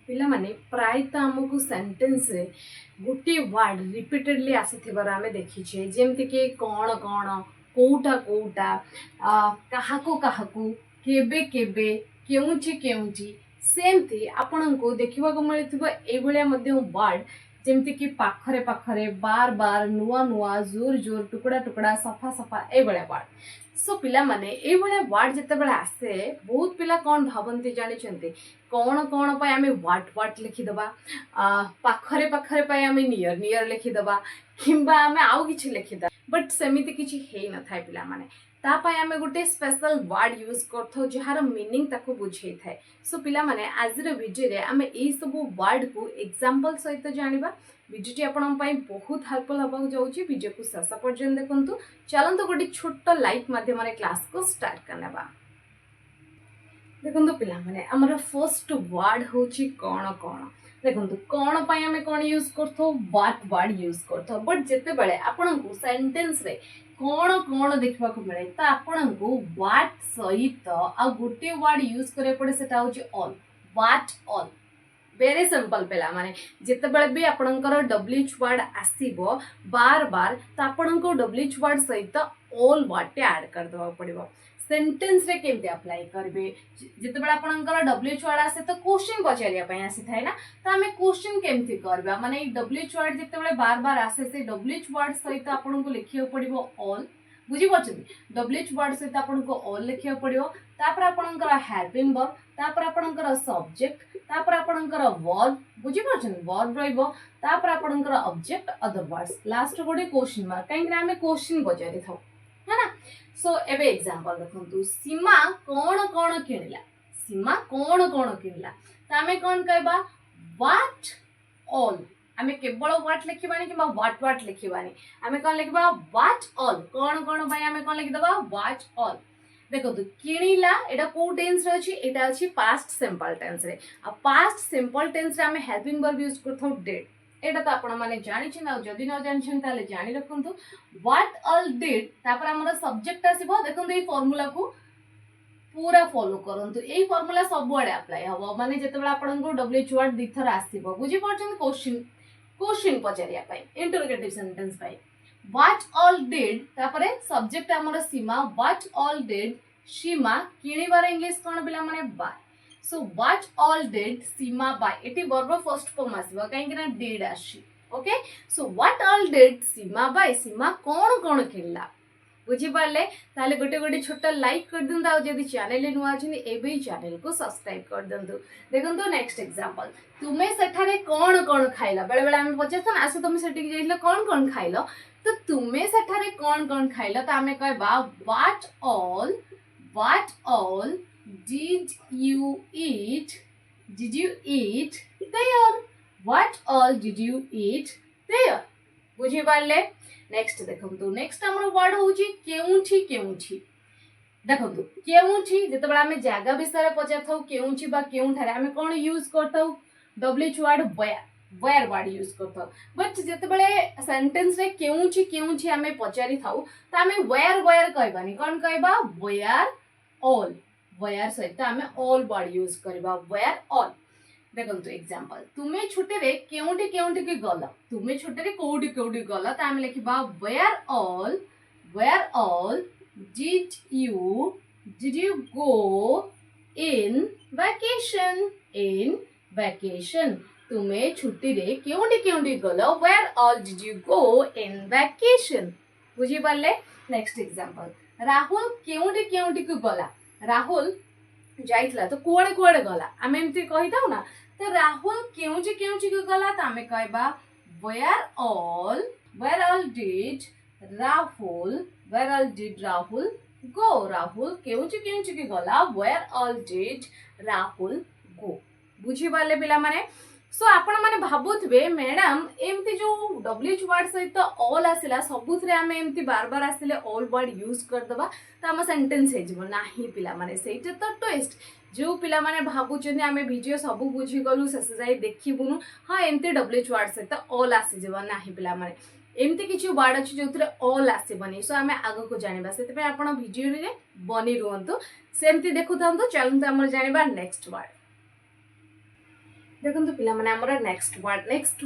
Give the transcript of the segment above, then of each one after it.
पिला माने प्रायतः आमको सेंटेंस रे गोटे वर्ड रिपीटेडली आसीथिबार आमे देखिछे जेमति कि कौन कौन कोउटा कोउटा काहाकू काहाकू केबे केबे केउची केउची सेमती आपनको देखिबा को मिलिथिबो ए भलिया मध्ये वर्ड जेमति कि पाखरे पाखरे बार बार नुआ नुआ जोर जोर टुकड़ा टुकड़ा सफा सफा ए भलिया वर्ड सो पिला माने ए भलिया वर्ड जते बेला आसे बहुत पिला कोन भाबंती जानिछन्ते कौन कौन पाए आमे वाट लिखिदबा पाखरे पाखरे पाए आमे नियर नियर लिखिदबा किंबा आमे आउ किछि लिखिदा बट सेमिति किछि हेइ न थाय पिला माने ता पाए आमे गुटे स्पेशल वर्ड यूज करथो जहार मीनिंग ताको बुझेइ थाय सो पिला माने आज रे वीडियो रे आमे एई सब वर्ड को एग्जांपल सहित जानिबा वीडियो आपण पाई बहुत हेल्पफुल हबाक जाउची वीडियो को शेष पर्यंत देखंतु चलंतु गोटे छोट लाइक माध्यम क्लास को स्टार्ट करनेबा देखो पिला माने हमर फर्स्ट वर्ड होची कौन कौन देखो कौन पाई आमे कौन यूज करथो व्हाट वर्ड यूज करथो बट जेते बेले आपन को सेंटेंस रे कौन कौन देखबा को मिले त आपन को व्हाट सहित आ गोटे वर्ड यूज करे पड़े सेटा होची all what all very simple पिला माने जेते बेले भी आपनकर डब्ल्यूएच वर्ड आसीबो बार बार त आपन को डब्ल्यूएच वर्ड सहित ऑल वर्ड टे ऐड कर देबा पड़िबो सेंटेंस रे केमते अप्लाई करबे जेते बेला आपनकर डब्ल्यूएच वर्ड आसे तो क्वेश्चन पचारिया पय आसी थाय ना तो हमें क्वेश्चन केमते करबा माने डब्ल्यूएच वर्ड जेते बेले बार बार आसे से डब्ल्यूएच वर्ड सहित आपन को लिखियो पड़िबो ऑल बुझी पछथि डब्ल्यूएच वर्ड सहित आपन को ऑल लिखियो पड़िबो तापर आपनकर हेल्पिंग वर्ब तापर आपनकर सब्जेक्ट तापर आपनकर वर्ब बुझी पछथि वर्ब रहइबो तापर आपनकर ऑब्जेक्ट अदर वर्ड्स लास्ट गोटे क्वेश्चन मार्क काहे कि हमें क्वेश्चन पचारि थाउ है ना सो एबे एग्जांपल देखंतु सीमा कौन कौन किनिला सीमा कौन कौन किनिला त हमें कौन कहबा व्हाट ऑल हमें केवल व्हाट लिखिबानी कि व्हाट लिखिबानी हमें कौन लिखबा व्हाट ऑल कौन कौन भाई हमें कौन लिख देबा व्हाट ऑल देखो तो किनिला एटा को टेंस रे अछि एटा अछि पास्ट सिंपल टेंस रे आ पास्ट सिंपल टेंस रे हमें हेल्पिंग वर्ब यूज करथौ डिड एटा तो आपण माने जानि छिन आ जदि न जानि छिन ताले जानि रखंतु व्हाट ऑल डिड तापर हमर सब्जेक्ट आसीबो देखंतु ए फार्मूला को पूरा फॉलो करंतु ए फार्मूला सब बडे अप्लाई हबो माने जेतेबेला आपण को डब्ल्यूएच वर्ड दिथर आसीबो बुझी परछन क्वेश्चन पचारिया पाई इंटरोगेटिव सेंटेंस पाई व्हाट ऑल डिड तापर सब्जेक्ट हमर Seema what all did Seema किनिबार इंग्लिश कोन बिला माने buy so what all did Seema buy एटी वर्ब फर्स्ट फॉर्म आसीबो काहे कि ना डिड आसी okay so what all did Seema buy Seema कोन कोन किनला बुझी पारले ताले गोटे गोटे छोटा लाइक कर दिंतु आ जदि चैनल नुआ अछिन एबे चैनल को सब्सक्राइब कर दिंतु देखंतु नेक्स्ट एग्जांपल तुमे सेठारे कोन कोन खाइला बेले बेले हम पछथन आसे तुमे सेठी जाइला कोन कोन खाइलो तो तुमे सेठारे कोन खाइलो त हमें कहबा what all did you eat there what all did you eat there बुझी पारले नेक्स्ट देखंतु नेक्स्ट हमर वर्ड होची केउठी केउठी देखंतु केउठी जते बेला हमें जागा विषय पचाथौ केउठी बा केउठारे हमें कोन यूज करथौ WH word where word use करथौ बट जते बेले सेंटेंस रे केउठी हमें पचारि थाउ त हमें वेयर कहबानी कोन कहबा वेयर सहित हमें ऑल वर्ड यूज करबा वेयर ऑल देखंतु एग्जांपल तुमे छुट्टी रे केउठी के गला तुमे छुट्टी रे कोउडी गला त हम लिखबा where all did you go in vacation तुमे छुट्टी रे केउठी गला where all did you go in vacation बुझी पारले नेक्स्ट एग्जांपल राहुल केउठी के गला राहुल जाइतला तो कुआडे गला आमे एमती कहिताउ ना तो राहुल केउची के गला त हमें कहबा वेयर ऑल डिड राहुल गो राहुल केउची के गला वेयर ऑल डिड राहुल गो बुझी पाले पिला माने सो आपण माने भाबुथबे मैडम एमती जो डब्ल्यूएच वर्ड सहित ऑल आसिला सबुथरे आमे एमती बार बार आसिले ऑल वर्ड यूज कर दबा त हम सेंटेंस हे जिवो नाही पिला माने सेटा तो ट्विस्ट जो पिला माने भाबुचनी आमे वीडियो सब बुझी गलु सेसे जाई देखिबुनु हां एमती डब्ल्यूएच वर्ड सहित ऑल आसी जिवो नाही पिला माने एमती किछि वर्ड अछि जोथरे ऑल आसीबनी सो आमे आगो को जानिबा सेते पे आपण वीडियो रे बनी रुहंतु सेमती देखुथांतु चलंतु हमर जानिबा नेक्स्ट वर्ड देखो पिला माने हमर नेक्स्ट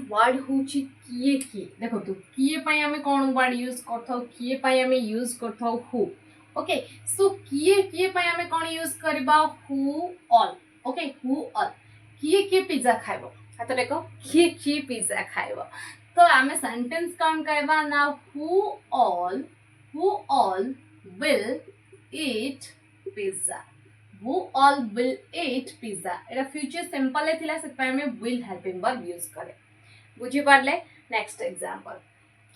वर्ड होची किए किए देखो किए पई हमें कोन वर्ड यूज करथौ किए पई हमें यूज करथौ हु ओके सो किए किए पई हमें कोन यूज करबा who all okay who all किए पिज्जा खाइबो हाथ देखो किए पिज्जा खाइबो तो हमें सेंटेंस कोन कहबा ना who all will eat pizza who all will eat pizza Etah future simple थिला से पे में will हेल्पिंग वर्ब यूज करे बुझी पारले नेक्स्ट एग्जांपल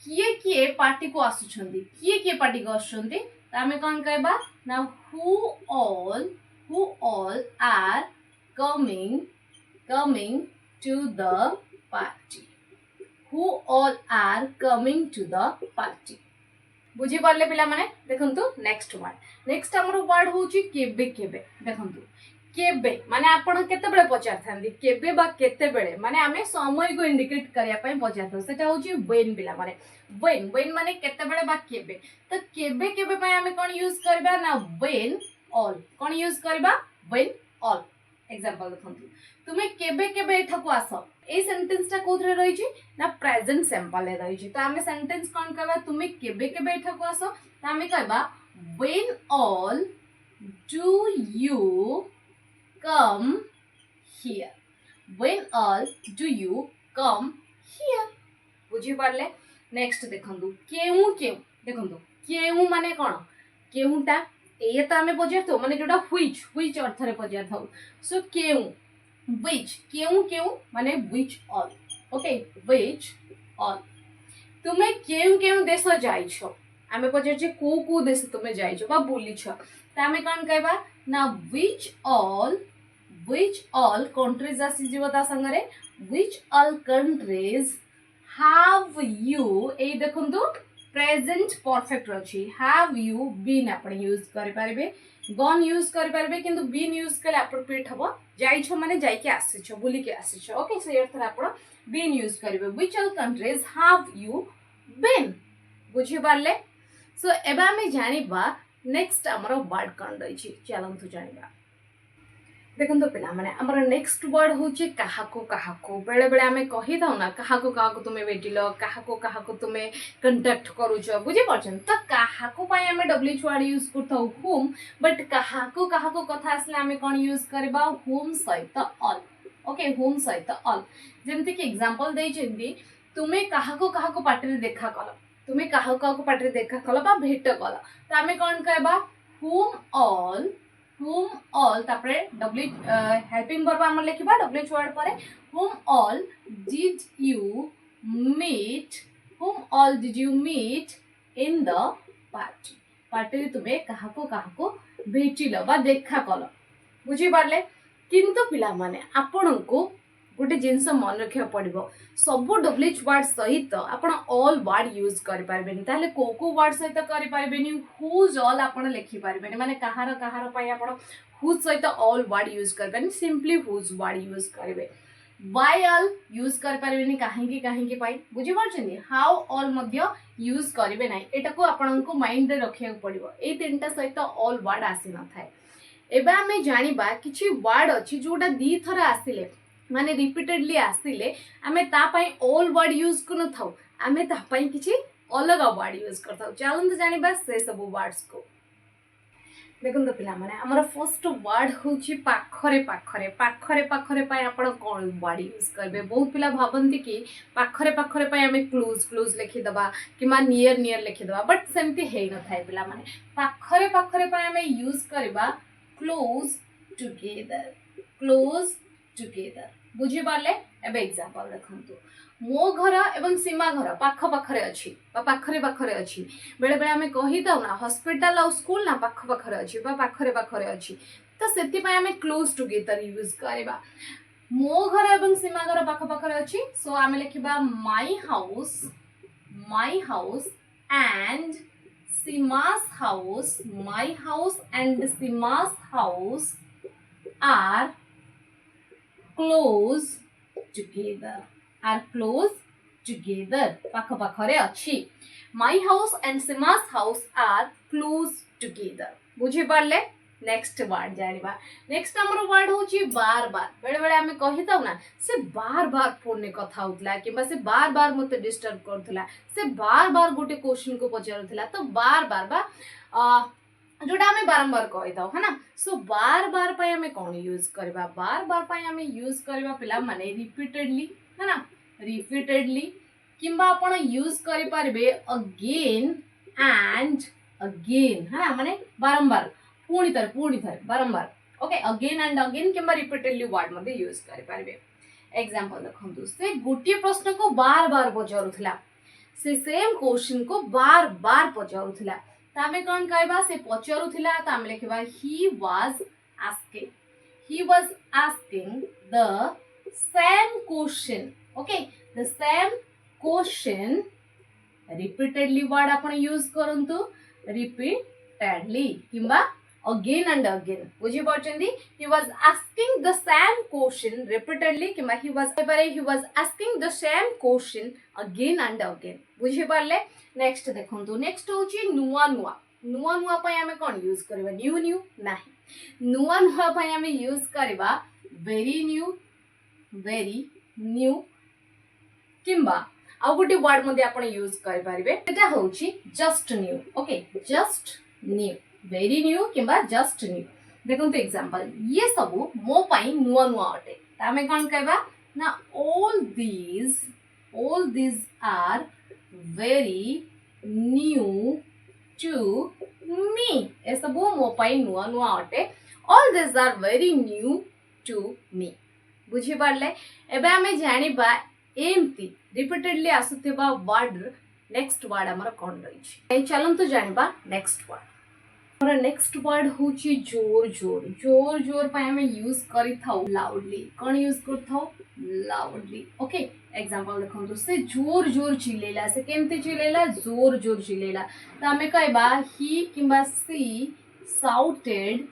किए पार्टी को आसुछंदी किए पार्टी को आसुछंदी त हमें कोन कहबा ना who all are coming to the party who all are coming to the party बुझी पारले पिला माने देखंतु नेक्स्ट हमर वर्ड होची केबे केबे देखंतु केबे माने आपण केते बेले पचार थांदी केबे बा केते बेले माने हमें समय को इंडिकेट करिया पई पचार थो सेटा होची व्हेन पिला माने व्हेन माने केते बेले बा केबे तो केबे केबे पई हमें कोन यूज करबा ना व्हेन ऑल कोन यूज करबा व्हेन ऑल एग्जांपल देखंतु तुमे केबे केबे एठा को आसो ए सेंटेंस ता कोथरे रही छी ना प्रेजेंट सिंपल ले रही छी तो हमें सेंटेंस कोन कहबा तुमे केबे केबे एठा को आसो तो हमें कहबा when all do you come here when all do you come here बुझी पारले नेक्स्ट देखंतु केउ देखंतु केउ माने कोन केउटा ए तो हमें पचार थो माने जोटा व्हिच अर्थ रे पचार थो सो केउ which केउ माने which all okay which all तुमे केउ देश जाइछो आमे पछे जे को देश तुमे जाइछो बा बुलिछो त आमे कोन कहबा ना which all countries आसी जीव ता संगरे which all countries have you ए देखंतु प्रेजेंट परफेक्ट रछि have you been आपण यूज करि पारबे गन यूज करि पारबे किंतु बीन यूज कले एप्रोप्रिएट हबो जाइछो माने जाइके आसीछो बुली के आसीछो ओके से अर्थ आपण बीन यूज करिवे which all countries have you been बुझी पारले सो एबा हमें जानिबा नेक्स्ट हमर वर्ड कोन रही छी चलंतु जानिबा देखंतु पिला माने हमर नेक्स्ट वर्ड होची काहाको बेले बेले हमें कहि दाउ ना काहाको तुमे भेटिलो काहाको तुमे कांटेक्ट करूछो बुझी परछन त काहाको पय हमें डब्ल्यूएच वर्ड यूज करथौ हुम बट काहाको कथा असले हमें कोन यूज करबा हुम सहित ऑल ओके हुम सहित ऑल जेमति कि एग्जांपल देइ जेंदी तुमे काहाको पार्टी देखा कलो तुमे काहाको पार्टी देखा कलो बा भेट कलो त हमें कोन कहबा whom all तापरे डब्ल्यू हेल्पिंग वर्ब हमर लिखिबा डब्ल्यूएच वर्ड परे whom all did you meet in the party तुमे काहाको भेटिलो बा देखा कलो बुझी पारले किंतु पिला माने आपन को गोटे जिनस मन रखिया पड़िबो सब डब्ल्यूएच वर्ड सहित आपण ऑल वर्ड यूज करि पारबेनी ताले को वर्ड सहित करि पारबेनी हुज ऑल आपण लिखि पारबेनी माने कहार पय आपण हुज सहित ऑल वर्ड यूज करबेनी सिंपली हुज वर्ड यूज करबे बाय ऑल यूज कर पारबेनी काहेकि पय बुझि परछनी हाउ ऑल मध्य यूज करबे नै एटा को आपण को माइंड रे रखिया पड़िबो ए तीनटा सहित ऑल वर्ड आसी न थाए एबा हमें जानिबा किछि वर्ड अछि जोटा दी थरा आसिले माने रिपीटेडली आसिले आमे ता पई ऑल वर्ड यूज करन थाउ आमे ता पई किछि अलग वर्ड यूज करथाउ चलंत जानिबा से सब वर्ड्स को देखन तो पिला माने हमर फर्स्ट वर्ड होछि पाखरे पय आपण कोन वर्ड यूज करबे बहुत पिला भाबंती कि पाखरे पय आमे क्लोज लिखि दबा किमा नियर लिखि दबा बट सेमति हेइ न थाय पिला माने पाखरे पय आमे यूज करबा क्लोज टुगेदर बुझी पारले एबे एग्जांपल देखंतु मो घर एवं सीमा घर पाखरे अछि बा पाखरे अछि बेले बेले हमें कहि दाउ ना हॉस्पिटल और स्कूल ना पाखरे अछि बा पाखरे अछि तो सेति पय हमें क्लोज टुगेदर यूज करबा मो घर एवं सीमा घर पाखरे अछि सो हमें लिखिबा my house and Seema's house my house and सीमा's house are close together पाखरे अछि my house and सीमा's house are close together बुझी पारले नेक्स्ट वर्ड जानिबा नेक्स्ट हमर वर्ड होची बार बार बेले बेले हमें कहि ताऊ ना से बार बार फोन ने कथा होतला किबा से बार बार मते डिस्टर्ब करथला से बार बार गोटे क्वेश्चन को पचारुथला तो बार बार बा जोटा हमें बारंबार कहि ताऊ है ना सो बार बार पय हमें कोन यूज करबा बार बार पय हमें यूज करबा पिला माने रिपीटेडली है ना रिपीटेडली किबा आपण यूज करि पारबे अगेन एंड अगेन है ना माने बारंबार पुणी थर बारंबार ओके अगेन एंड अगेन किबा रिपीटेडली वर्ड मध्ये यूज करि पारबे एग्जांपल देखंतु से गोटे प्रश्न को बार बार पचारुथला से सेम क्वेश्चन को बार बार पचारुथला तामे कोन कहबा से पचारुथला तामे लिखबा he was asking the same question okay the same question repeatedly word आपण यूज करंतु रिपीटेडली किबा again and again बुझी पारछंदी he was asking the same question repeatedly किबा he was asking the same question again and again बुझी पारले next देखंतु next होची नुवा नुवा पय हमें कोन यूज करबा न्यू नाही नुवा पय हमें यूज करबा वेरी न्यू किबा आ गोटे वर्ड मध्ये आपण यूज कर पारिबे एटा होची just new okay just new very new किबा जस्ट न्यू देखो तो एग्जांपल ये सब मो पाई नुआ नुआ अटे तामे कोन कहबा ना all these are very new to me ए सब मो पाई नुआ नुआ अटे all these are very new to me बुझी पारले एबे हमें जानिबा एमती रिपीटेडली आसुथिबा वर्ड नेक्स्ट वर्ड हमर कोन रही चलंतु जानिबा नेक्स्ट वर्ड हमारा नेक्स्ट वर्ड होची जोर जोर पे हमें यूज करी थाउ लाउडली कौन यूज कर थाउ लाउडली ओके एग्जांपल देखो तो से जोर चिल्लेला से केमते चिल्लेला जोर चिल्लेला तो हमें कहबा ही किबा सी साउटेड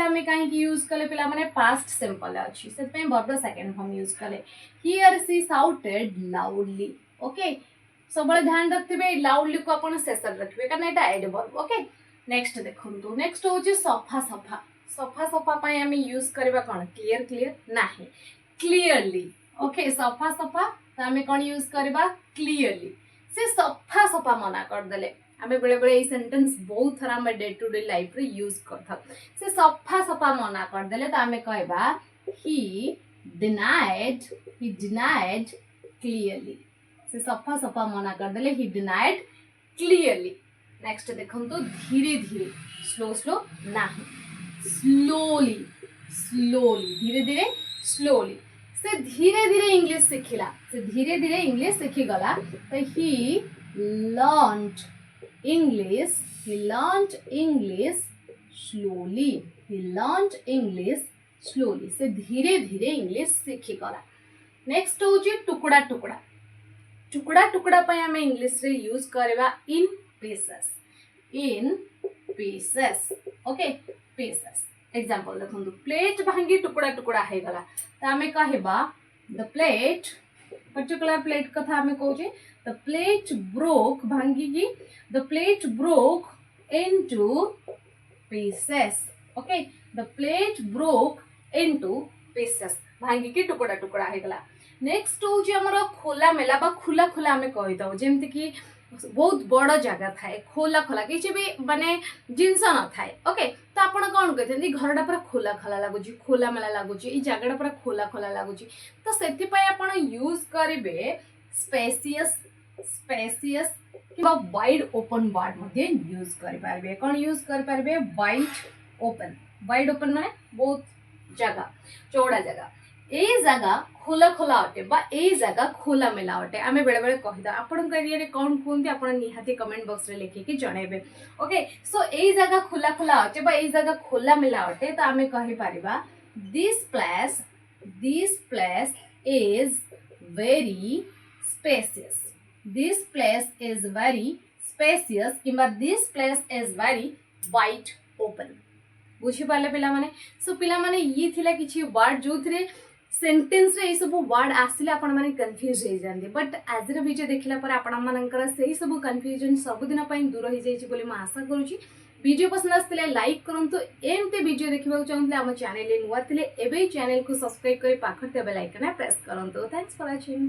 हमें काहे की यूज कले पिला माने पास्ट सिंपल अछि से पे वर्ब सेकंड फॉर्म यूज कले ही और सी साउटेड लाउडली ओके सबले ध्यान रखिबे लाउडली को अपन सेशन रखिबे कारण एटा एडवर्ब ओके नेक्स्ट देखो नेक्स्ट होची सफा पाई हमें यूज करबा कोन क्लियर नाही क्लियरली ओके सफा तो हमें कोन यूज करबा क्लियरली से सफा मना कर देले हमें बेले बेले ये सेंटेंस बहुत थरा हम डे टू डे लाइफ रे यूज करथा से सफा मना कर देले तो हमें कहबा ही डिनाइड क्लियरली से सफा मना कर देले ही डिनाइड क्लियरली नेक्स्ट देखो तो धीरे स्लो नहीं स्लोली धीरे स्लोली से धीरे इंग्लिश सीखी गला तो ही लर्नड इंग्लिश स्लोली से धीरे इंग्लिश सीखी गला नेक्स्ट होची टुकड़ा पे हमें इंग्लिश रे यूज करबा इन पीसेस ओके पीसेस एग्जांपल देखो प्लेट भांगी टुकड़ा है गला तो हमें कहबा द प्लेट पर्टिकुलर प्लेट कथा हमें कहूचे द प्लेट ब्रोक भांगी की the plate broke into pieces okay the plate broke into pieces भांगी की टुकड़ा है गला नेक्स्ट होची हमर खोला मेला बा खुला हमें कहि दो जेमति कि बहुत बड़ जगह थाए खोला किसी भी माने जिनस न थाए ओके तो आपण कौन कहते घरटा पूरा खोला लगुच खोला मेला लगुच जगह पूरा खोला लगुच तो से यूज करेंगे स्पेसियस कि वाइड ओपन वर्ड मध्य यूज करें कौन यूज करें वाइड ओपन माने बहुत जगह चौड़ा जगह ए जगह खोला अटे बा ए जगह खोला मेला अटे आमे बेले बेले कहिदा आपन एरिया रे कौन कोनती आपन निहाती कमेंट बॉक्स रे लिखि कि जणेबे ओके सो ए जगह खोला अटे बा ए जगह खोला मेला अटे तो आमे कहि परिबा this place is very spacious किंबा this place is very wide open बुझी पाले पिला माने सो पिला माने ये थिला किछि वर्ड जो थरे सेंटेंस रे सब वर्ड आसिले आपण माने कंफ्यूज हो जांदे बट आज रे वीडियो देखिला पर आपण मानकर सेही सब कंफ्यूजन सब दिन पई दूर हो जाई छि बोली म आशा करूची वीडियो पसंद आसते लाइक करंतु एमते वीडियो देखा चाहूँगे आम चैनल नुआ थे एवं चैनल को सब्सक्राइब कर पाखर बेल आइकन प्रेस करंतु थैंक्स फॉर वाचिंग।